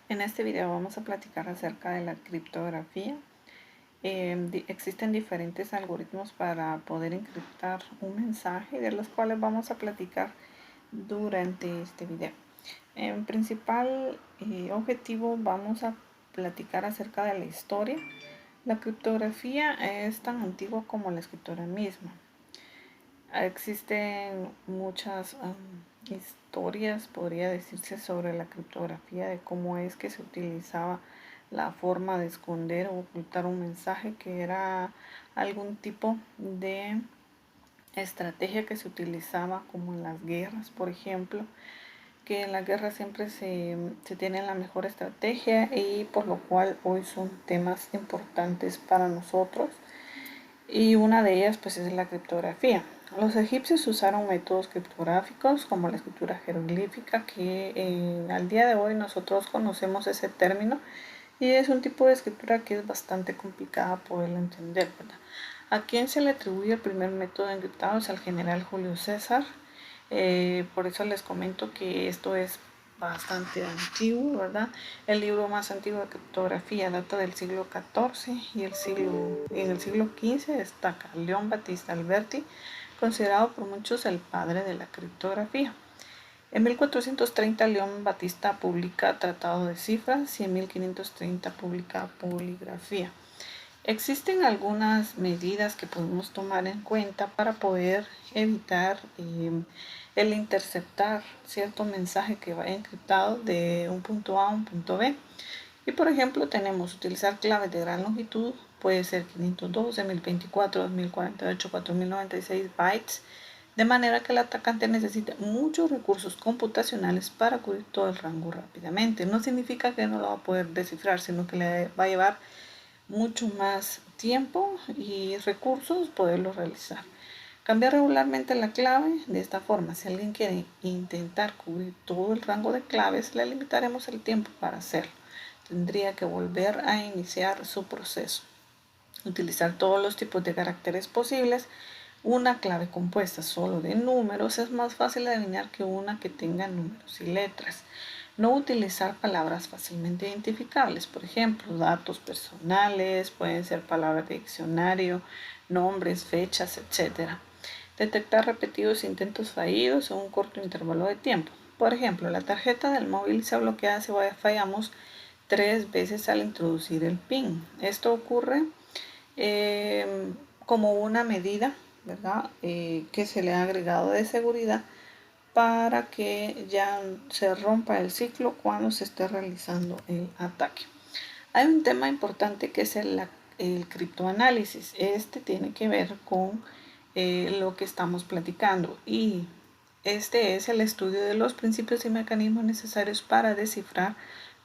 En este video vamos a platicar acerca de la criptografía. Existen diferentes algoritmos para poder encriptar un mensaje, de los cuales vamos a platicar durante este video. En principal objetivo vamos a platicar acerca de la historia. La criptografía es tan antigua como la escritura misma. Existen muchas historias, podría decirse, sobre la criptografía, de cómo es que se utilizaba la forma de esconder o ocultar un mensaje, que era algún tipo de estrategia que se utilizaba como en las guerras, por ejemplo, que en la guerra siempre se tiene la mejor estrategia, y por lo cual hoy son temas importantes para nosotros, y una de ellas pues es la criptografía. Los egipcios usaron métodos criptográficos como la escritura jeroglífica, que al día de hoy nosotros conocemos ese término, y es un tipo de escritura que es bastante complicada poderlo entender, ¿verdad? ¿A quién se le atribuye el primer método encriptado? Es al general Julio César. Por eso les comento que esto es bastante antiguo, ¿verdad? El libro más antiguo de criptografía data del siglo XIV, y en el siglo XV destaca León Battista Alberti, considerado por muchos el padre de la criptografía. En 1430 León Battista publica Tratado de Cifras, y en 1530 publica Poligrafía. Existen algunas medidas que podemos tomar en cuenta para poder evitar el interceptar cierto mensaje que vaya encriptado de un punto A a un punto B. Y por ejemplo tenemos utilizar claves de gran longitud, puede ser 512, 1024, 2048, 4096 bytes, de manera que el atacante necesita muchos recursos computacionales para cubrir todo el rango rápidamente. No significa que no lo va a poder descifrar, sino que le va a llevar mucho más tiempo y recursos poderlo realizar. Cambiar regularmente la clave. De esta forma, si alguien quiere intentar cubrir todo el rango de claves, le limitaremos el tiempo para hacerlo. Tendría que volver a iniciar su proceso. Utilizar todos los tipos de caracteres posibles. Una clave compuesta solo de números es más fácil de adivinar que una que tenga números y letras. No utilizar palabras fácilmente identificables, por ejemplo, datos personales, pueden ser palabras de diccionario, nombres, fechas, etc. Detectar repetidos intentos fallidos en un corto intervalo de tiempo. Por ejemplo, la tarjeta del móvil se bloquea si fallamos 3 veces al introducir el PIN. Esto ocurre como una medida, ¿verdad? Que se le ha agregado de seguridad para que ya se rompa el ciclo cuando se esté realizando el ataque. Hay un tema importante que es el criptoanálisis. Este tiene que ver con lo que estamos platicando, y este es el estudio de los principios y mecanismos necesarios para descifrar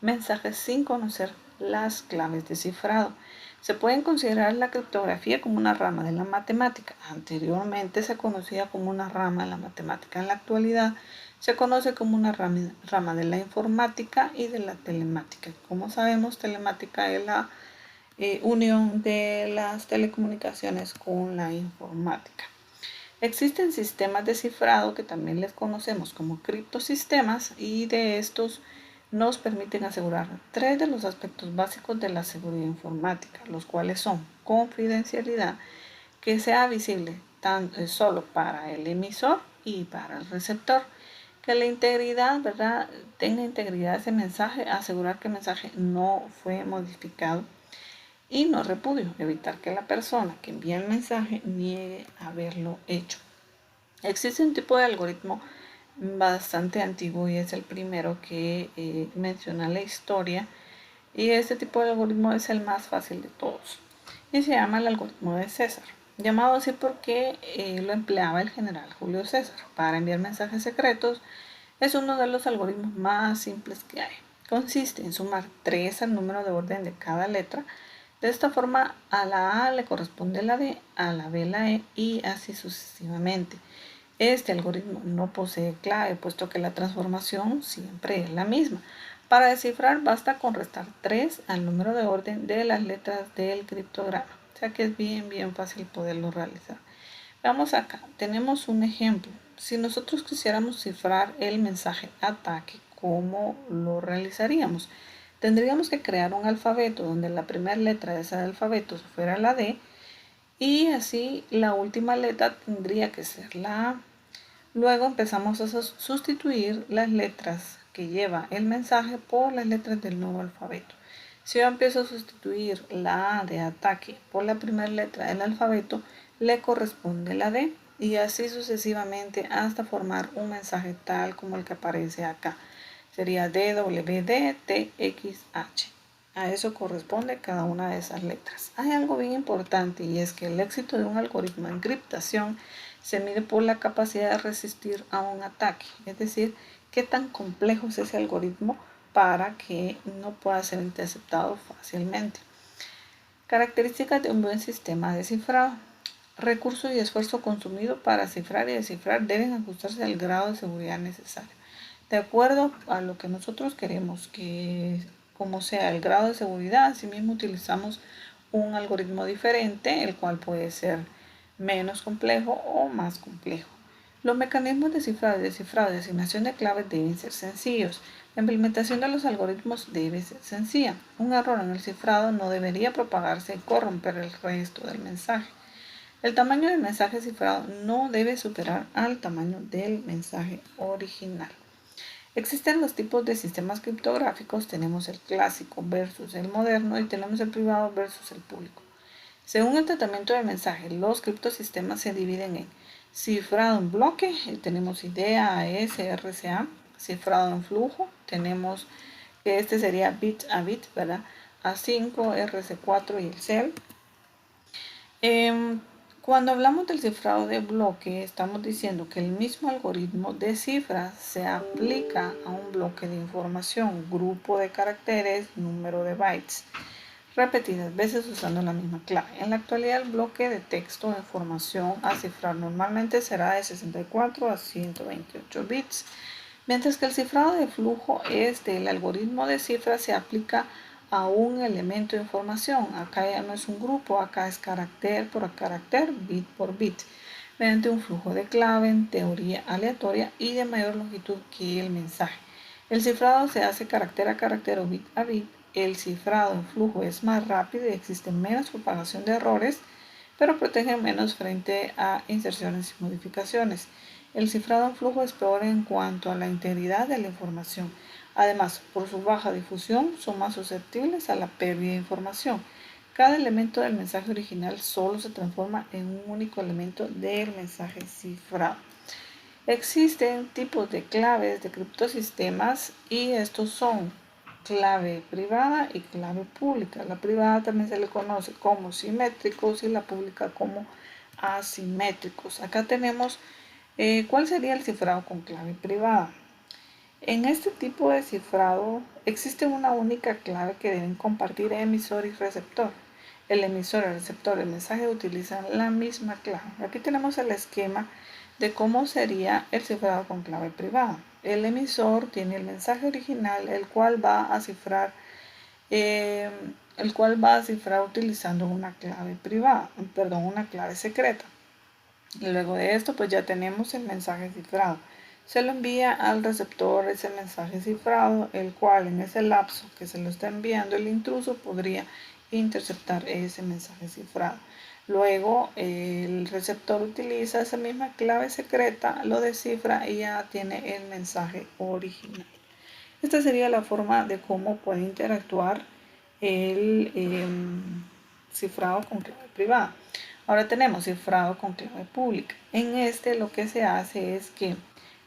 mensajes sin conocer las claves de cifrado. Se puede considerar la criptografía como una rama de la matemática. Anteriormente se conocía como una rama de la matemática. En la actualidad se conoce como una rama de la informática y de la telemática. Como sabemos, telemática es la unión de las telecomunicaciones con la informática. Existen sistemas de cifrado que también les conocemos como criptosistemas, y de estos nos permiten asegurar 3 de los aspectos básicos de la seguridad informática, los cuales son confidencialidad, que sea visible solo para el emisor y para el receptor, que la integridad, ¿verdad?, tenga integridad ese mensaje, asegurar que el mensaje no fue modificado, y no repudio, evitar que la persona que envía el mensaje niegue haberlo hecho. Existe un tipo de algoritmo bastante antiguo, y es el primero que menciona la historia, y este tipo de algoritmo es el más fácil de todos, y se llama el algoritmo de César, llamado así porque lo empleaba el general Julio César para enviar mensajes secretos. Es uno de los algoritmos más simples que hay. Consiste en sumar 3 al número de orden de cada letra. De esta forma, a la A le corresponde la D, a la B la E, y así sucesivamente. Este algoritmo no posee clave, puesto que la transformación siempre es la misma. Para descifrar basta con restar 3 al número de orden de las letras del criptograma. O sea que es bien fácil poderlo realizar. Veamos acá, tenemos un ejemplo. Si nosotros quisiéramos cifrar el mensaje ataque, ¿cómo lo realizaríamos? Tendríamos que crear un alfabeto donde la primera letra de ese alfabeto fuera la D y así la última letra tendría que ser la A. Luego empezamos a sustituir las letras que lleva el mensaje por las letras del nuevo alfabeto. Si yo empiezo a sustituir la A de ataque por la primera letra del alfabeto, le corresponde la D y así sucesivamente hasta formar un mensaje tal como el que aparece acá. Sería DWDTXH. A eso corresponde cada una de esas letras. Hay algo bien importante y es que el éxito de un algoritmo de encriptación se mide por la capacidad de resistir a un ataque, es decir, qué tan complejo es ese algoritmo para que no pueda ser interceptado fácilmente. Características de un buen sistema de cifrado. Recursos y esfuerzo consumido para cifrar y descifrar deben ajustarse al grado de seguridad necesario. De acuerdo a lo que nosotros queremos que como sea el grado de seguridad, asimismo utilizamos un algoritmo diferente, el cual puede ser menos complejo o más complejo. Los mecanismos de cifrado y descifrado de asignación de claves deben ser sencillos. La implementación de los algoritmos debe ser sencilla. Un error en el cifrado no debería propagarse y corromper el resto del mensaje. El tamaño del mensaje cifrado no debe superar al tamaño del mensaje original. Existen los tipos de sistemas criptográficos, tenemos el clásico versus el moderno y tenemos el privado versus el público. Según el tratamiento del mensaje, los criptosistemas se dividen en cifrado en bloque, tenemos IDEA, AES, RCA, cifrado en flujo, tenemos que este sería bit a bit, ¿verdad? A5, RC4 y el CEL. Cuando hablamos del cifrado de bloque, estamos diciendo que el mismo algoritmo de cifra se aplica a un bloque de información, grupo de caracteres, número de bytes, repetidas veces usando la misma clave. En la actualidad, el bloque de texto o información a cifrar normalmente será de 64 a 128 bits, mientras que el cifrado de flujo es del algoritmo de cifra se aplica a un elemento de información. Acá ya no es un grupo, acá es carácter por carácter, bit por bit, mediante un flujo de clave en teoría aleatoria y de mayor longitud que el mensaje. El cifrado se hace carácter a carácter o bit a bit. El cifrado en flujo es más rápido y existe menos propagación de errores, pero protege menos frente a inserciones y modificaciones. El cifrado en flujo es peor en cuanto a la integridad de la información. Además, por su baja difusión, son más susceptibles a la pérdida de información. Cada elemento del mensaje original solo se transforma en un único elemento del mensaje cifrado. Existen tipos de claves de criptosistemas y estos son clave privada y clave pública. La privada también se le conoce como simétricos y la pública como asimétricos. Acá tenemos cuál sería el cifrado con clave privada. En este tipo de cifrado existe una única clave que deben compartir emisor y receptor. El emisor y el receptor del mensaje utilizan la misma clave. Aquí tenemos el esquema de cómo sería el cifrado con clave privada. El emisor tiene el mensaje original, el cual va a cifrar utilizando una clave privada, una clave secreta. Y luego de esto, pues ya tenemos el mensaje cifrado. Se lo envía al receptor ese mensaje cifrado, el cual en ese lapso que se lo está enviando el intruso podría interceptar ese mensaje cifrado. Luego el receptor utiliza esa misma clave secreta, lo descifra y ya tiene el mensaje original. Esta sería la forma de cómo puede interactuar el cifrado con clave privada. Ahora tenemos cifrado con clave pública. En este lo que se hace es que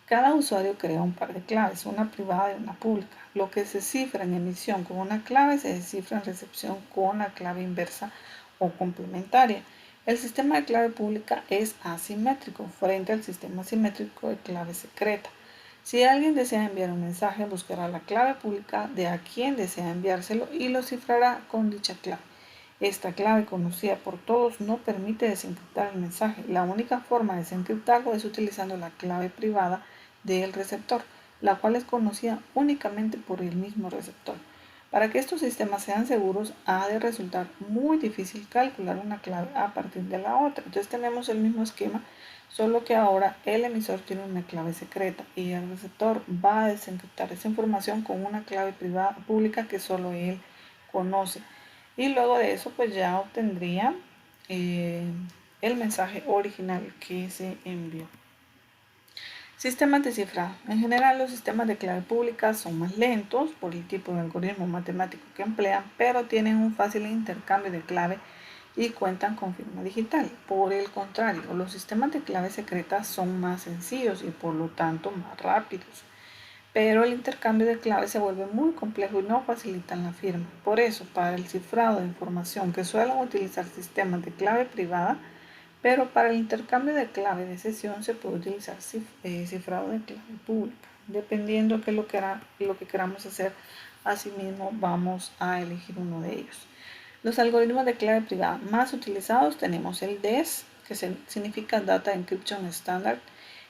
cada usuario crea un par de claves, una privada y una pública. Lo que se cifra en emisión con una clave se descifra en recepción con la clave inversa o complementaria. El sistema de clave pública es asimétrico frente al sistema simétrico de clave secreta. Si alguien desea enviar un mensaje, buscará la clave pública de a quien desea enviárselo y lo cifrará con dicha clave. Esta clave, conocida por todos, no permite desencriptar el mensaje. La única forma de desencriptarlo es utilizando la clave privada del receptor, la cual es conocida únicamente por el mismo receptor. Para que estos sistemas sean seguros, ha de resultar muy difícil calcular una clave a partir de la otra. Entonces tenemos el mismo esquema, solo que ahora el emisor tiene una clave secreta y el receptor va a desencriptar esa información con una clave privada pública que solo él conoce. Y luego de eso, pues ya obtendría el mensaje original que se envió. Sistemas de cifrado. En general, los sistemas de clave pública son más lentos por el tipo de algoritmo matemático que emplean, pero tienen un fácil intercambio de clave y cuentan con firma digital. Por el contrario, los sistemas de clave secreta son más sencillos y por lo tanto más rápidos. Pero el intercambio de claves se vuelve muy complejo y no facilitan la firma. Por eso, para el cifrado de información que suelen utilizar sistemas de clave privada, pero para el intercambio de clave de sesión se puede utilizar cifrado de clave pública. Dependiendo de lo que queramos hacer, asimismo vamos a elegir uno de ellos. Los algoritmos de clave privada más utilizados tenemos el DES, que significa Data Encryption Standard.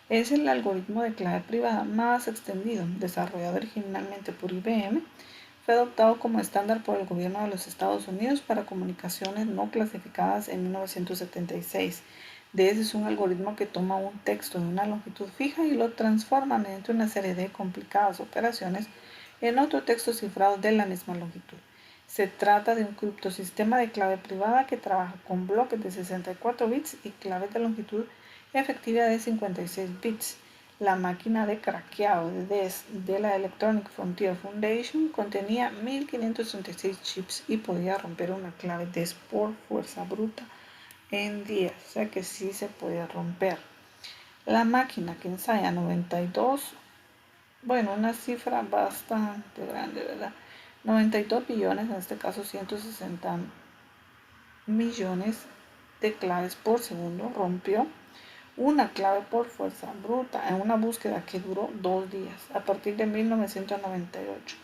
Es el algoritmo de clave privada más extendido, desarrollado originalmente por IBM. Fue adoptado como estándar por el gobierno de los Estados Unidos para comunicaciones no clasificadas en 1976. DES es un algoritmo que toma un texto de una longitud fija y lo transforma mediante una serie de complicadas operaciones en otro texto cifrado de la misma longitud. Se trata de un criptosistema de clave privada que trabaja con bloques de 64 bits y claves de longitud efectiva de 56 bits. La máquina de craqueado de DES de la Electronic Frontier Foundation contenía 1536 chips y podía romper una clave DES por fuerza bruta en días, o sea que sí se puede romper. La máquina que ensaya 92, bueno, una cifra bastante grande, ¿verdad? 92 billones, en este caso 160 millones de claves por segundo, rompió una clave por fuerza bruta en una búsqueda que duró 2 días. A partir de 1998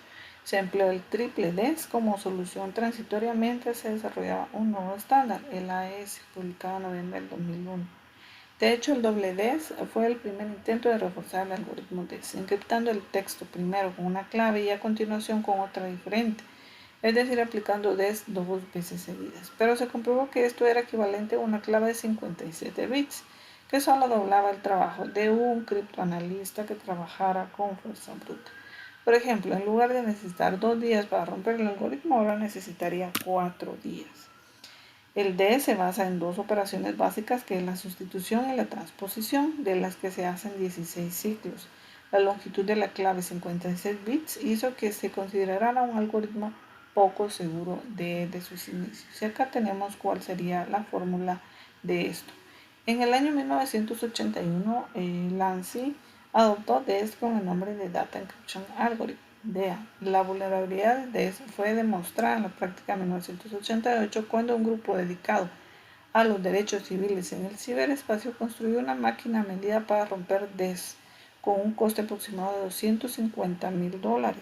se empleó el triple DES como solución transitoria mientras se desarrollaba un nuevo estándar, el AES, publicado en noviembre del 2001. De hecho, el doble DES fue el primer intento de reforzar el algoritmo DES, encriptando el texto primero con una clave y a continuación con otra diferente, es decir, aplicando DES 2 veces seguidas. Pero se comprobó que esto era equivalente a una clave de 57 bits, que solo doblaba el trabajo de un criptoanalista que trabajara con fuerza bruta. Por ejemplo, en lugar de necesitar 2 días para romper el algoritmo, ahora necesitaría 4 días. El DES se basa en dos operaciones básicas, que es la sustitución y la transposición, de las que se hacen 16 ciclos. La longitud de la clave 56 bits hizo que se considerara un algoritmo poco seguro desde sus inicios. Y acá tenemos cuál sería la fórmula de esto. En el año 1981, Lancy adoptó DES con el nombre de Data Encryption Algorithm, DEA. La vulnerabilidad de DES fue demostrada en la práctica en 1988 cuando un grupo dedicado a los derechos civiles en el ciberespacio construyó una máquina a medida para romper DES con un coste aproximado de $250,000.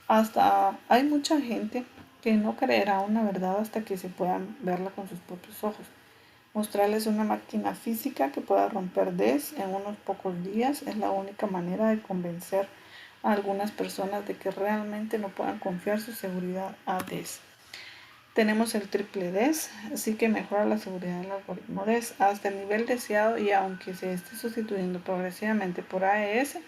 Hasta hay mucha gente que no creerá una verdad hasta que se puedan verla con sus propios ojos. Mostrarles una máquina física que pueda romper DES en unos pocos días es la única manera de convencer a algunas personas de que realmente no puedan confiar su seguridad a DES. Tenemos el triple DES, así que mejora la seguridad del algoritmo DES hasta el nivel deseado, y aunque se esté sustituyendo progresivamente por AES,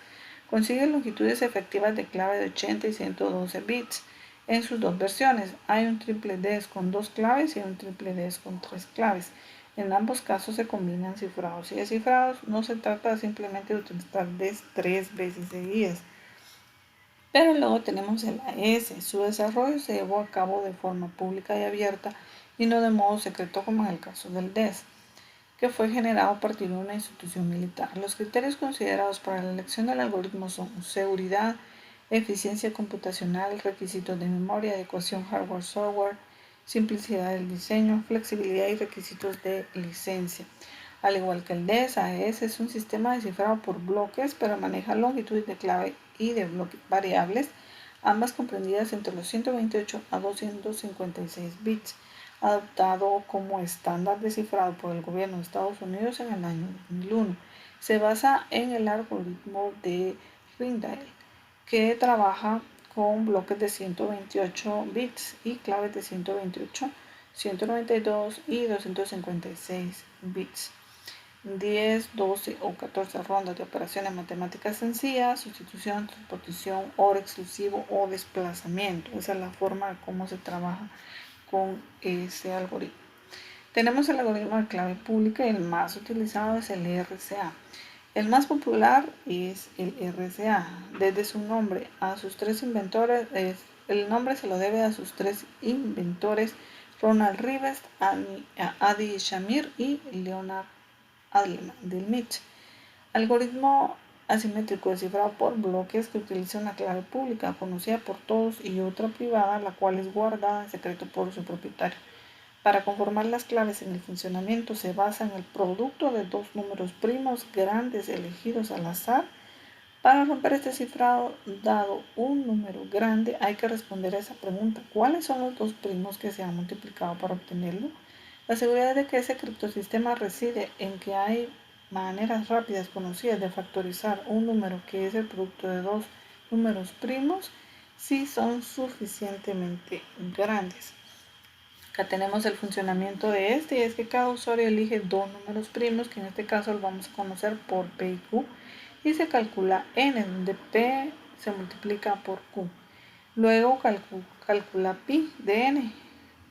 consigue longitudes efectivas de clave de 80 y 112 bits. En sus dos versiones, hay un triple DES con 2 claves y un triple DES con 3 claves. En ambos casos se combinan cifrados y descifrados. No se trata simplemente de utilizar DES 3 veces seguidas. Pero luego tenemos el AES. Su desarrollo se llevó a cabo de forma pública y abierta y no de modo secreto como en el caso del DES, que fue generado a partir de una institución militar. Los criterios considerados para la elección del algoritmo son seguridad, eficiencia computacional, requisitos de memoria, adecuación hardware-software, simplicidad del diseño, flexibilidad y requisitos de licencia. Al igual que el DES, AES es un sistema descifrado por bloques, pero maneja longitudes de clave y de bloques variables, ambas comprendidas entre los 128 a 256 bits, adoptado como estándar descifrado por el gobierno de Estados Unidos en el año 2001. Se basa en el algoritmo de Ringdale, que trabaja con bloques de 128 bits y claves de 128, 192 y 256 bits. 10, 12 o 14 rondas de operaciones matemáticas sencillas, sustitución, transposición, OR exclusivo o desplazamiento. Esa es la forma de cómo se trabaja con ese algoritmo. Tenemos el algoritmo de clave pública y el más utilizado es el RSA. El más popular es el RSA. Desde su nombre a sus tres inventores, el nombre se lo debe a sus tres inventores, Ronald Rivest, Adi Shamir y Leonard Adleman del MIT. Algoritmo asimétrico descifrado por bloques que utiliza una clave pública conocida por todos y otra privada, la cual es guardada en secreto por su propietario. Para conformar las claves en el funcionamiento se basa en el producto de dos números primos grandes elegidos al azar. Para romper este cifrado, dado un número grande, hay que responder a esa pregunta: ¿cuáles son los dos primos que se han multiplicado para obtenerlo? La seguridad de que ese criptosistema reside en que hay maneras rápidas conocidas de factorizar un número que es el producto de dos números primos si son suficientemente grandes. Acá tenemos el funcionamiento de este, y es que cada usuario elige dos números primos, que en este caso los vamos a conocer por P y Q, y se calcula n, donde P se multiplica por Q. Luego calcula pi de n,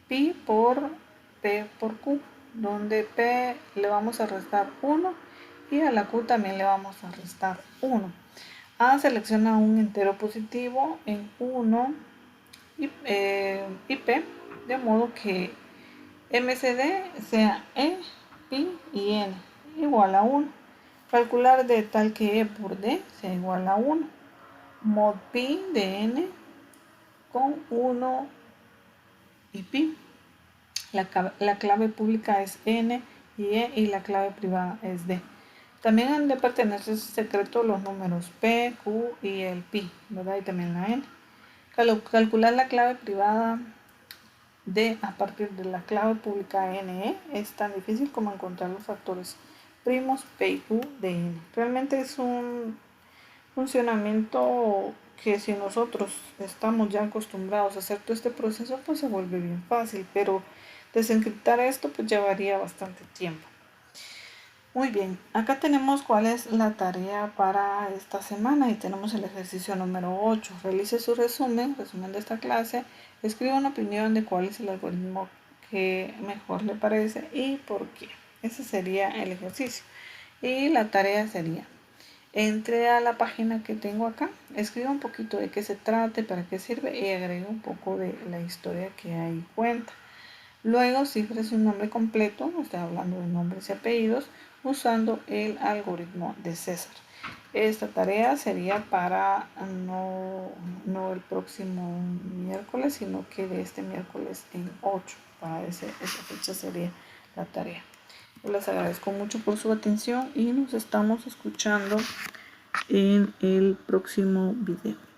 pi por P por Q, donde P le vamos a restar 1 y a la Q también le vamos a restar 1. A selecciona un entero positivo en 1 y P, de modo que MCD sea E, pi y n igual a 1. Calcular de tal que E por D sea igual a 1. Mod pi de n con 1 y pi. La clave pública es n y e, y la clave privada es d. También han de pertenecer secreto los números p, q y el pi, ¿verdad? Y también la n. Calcular la clave privada d a partir de la clave pública NE es tan difícil como encontrar los factores primos P y Q de N. Realmente es un funcionamiento que, si nosotros estamos ya acostumbrados a hacer todo este proceso, pues se vuelve bien fácil, pero desencriptar esto pues llevaría bastante tiempo. Muy bien, acá tenemos cuál es la tarea para esta semana y tenemos el ejercicio número 8. Realice su resumen de esta clase, escriba una opinión de cuál es el algoritmo que mejor le parece y por qué. Ese sería el ejercicio. Y la tarea sería: entre a la página que tengo acá, escriba un poquito de qué se trata y para qué sirve, y agregue un poco de la historia que ahí cuenta. Luego cifre su nombre completo, estoy hablando de nombres y apellidos, usando el algoritmo de César. Esta tarea sería para no el próximo miércoles, sino que de este miércoles en 8. Para esa fecha sería la tarea. Yo les agradezco mucho por su atención y nos estamos escuchando en el próximo video.